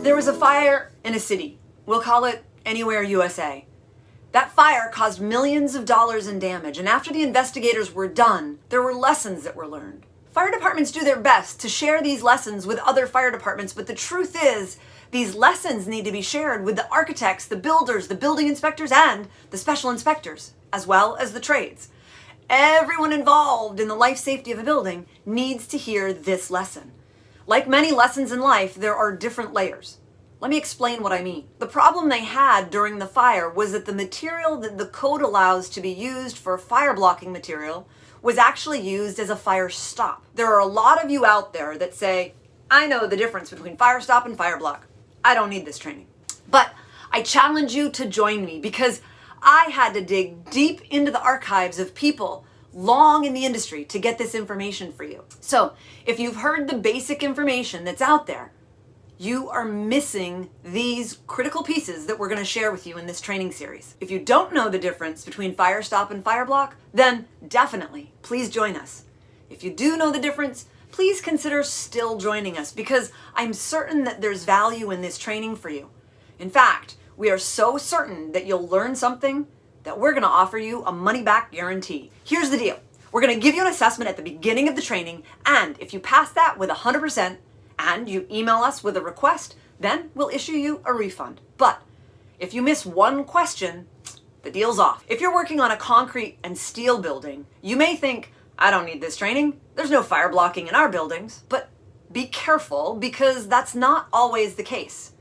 There was a fire in a city. We'll call it Anywhere, USA. That fire caused millions of dollars in damage, and after the investigators were done, there were lessons that were learned. Fire departments do their best to share these lessons with other fire departments, but the truth is, these lessons need to be shared with the architects, the builders, the building inspectors, and the special inspectors, as well as the trades. Everyone involved in the life safety of a building needs to hear this lesson. Like many lessons in life, there are different layers. Let me explain what I mean. The problem they had during the fire was that the material that the code allows to be used for fire blocking material was actually used as a fire stop. There are a lot of you out there that say, I know the difference between fire stop and fire block. I don't need this training. But I challenge you to join me because I had to dig deep into the archives of people long in the industry to get this information for you. So if you've heard the basic information that's out there, you are missing these critical pieces that we're going to share with you in this training series. If you don't know the difference between fire stop and fire block, then definitely please join us. If you do know the difference, please consider still joining us because I'm certain that there's value in this training for you. In fact, we are so certain that you'll learn something that we're going to offer you a money-back guarantee. Here's the deal. We're going to give you an assessment at the beginning of the training, and if you pass that with 100% and you email us with a request, then we'll issue you a refund. But if you miss one question, the deal's off. If you're working on a concrete and steel building, you may think, I don't need this training. There's no fire blocking in our buildings. But be careful because that's not always the case.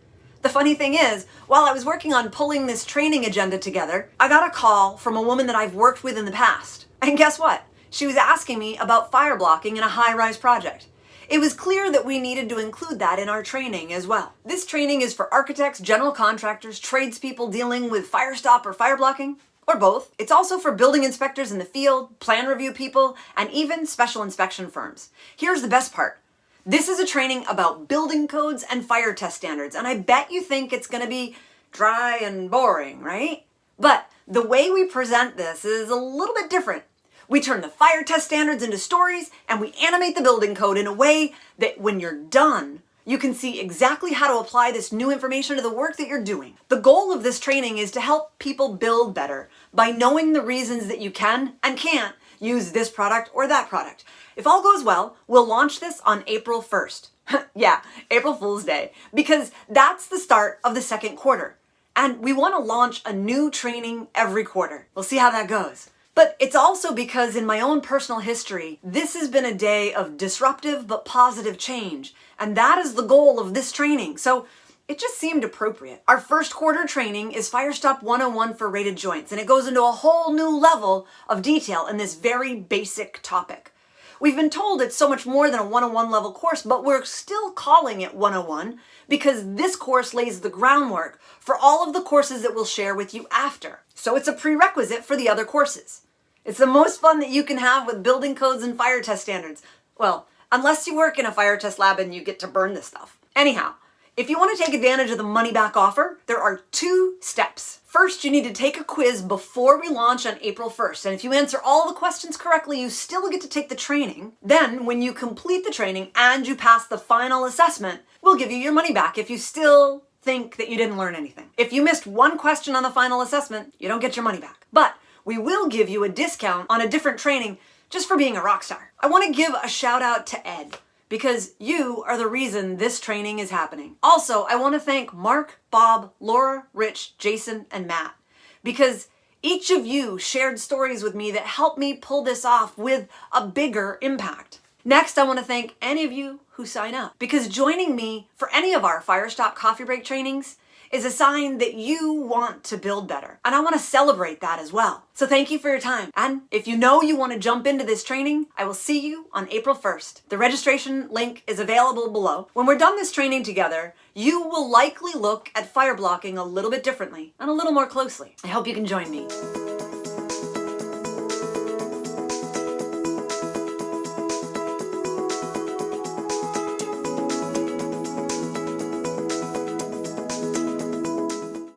The funny thing is, while I was working on pulling this training agenda together, I got a call from a woman that I've worked with in the past. And guess what? She was asking me about fire blocking in a high-rise project. It was clear that we needed to include that in our training as well. This training is for architects, general contractors, tradespeople dealing with fire stop or fire blocking, or both. It's also for building inspectors in the field, plan review people, and even special inspection firms. Here's the best part. This is a training about building codes and fire test standards, and I bet you think it's going to be dry and boring, right? But the way we present this is a little bit different. We turn the fire test standards into stories, and we animate the building code in a way that when you're done, you can see exactly how to apply this new information to the work that you're doing. The goal of this training is to help people build better by knowing the reasons that you can and can't use this product or that product. If all goes well, we'll launch this on April 1st. Yeah, April Fool's Day, because that's the start of the second quarter. And we want to launch a new training every quarter. We'll see how that goes. But it's also because in my own personal history, this has been a day of disruptive but positive change. And that is the goal of this training. So it just seemed appropriate. Our first quarter training is Fire Stop 101 for rated joints, and it goes into a whole new level of detail in this very basic topic. We've been told it's so much more than a 101 level course, but we're still calling it 101 because this course lays the groundwork for all of the courses that we'll share with you after. So it's a prerequisite for the other courses. It's the most fun that you can have with building codes and fire test standards. Well, unless you work in a fire test lab and you get to burn this stuff. Anyhow, if you want to take advantage of the money back offer, there are 2 steps. First, you need to take a quiz before we launch on April 1st. And if you answer all the questions correctly, you still get to take the training. Then, when you complete the training and you pass the final assessment, we'll give you your money back if you still think that you didn't learn anything. If you missed one question on the final assessment, you don't get your money back. But we will give you a discount on a different training just for being a rock star. I want to give a shout out to Ed, because you are the reason this training is happening. Also, I want to thank Mark, Bob, Laura, Rich, Jason, and Matt, because each of you shared stories with me that helped me pull this off with a bigger impact. Next, I want to thank any of you who sign up, because joining me for any of our Fire Stop Coffee Break trainings is a sign that you want to build better. And I want to celebrate that as well. So thank you for your time. And if you know you want to jump into this training, I will see you on April 1st. The registration link is available below. When we're done this training together, you will likely look at fire blocking a little bit differently and a little more closely. I hope you can join me.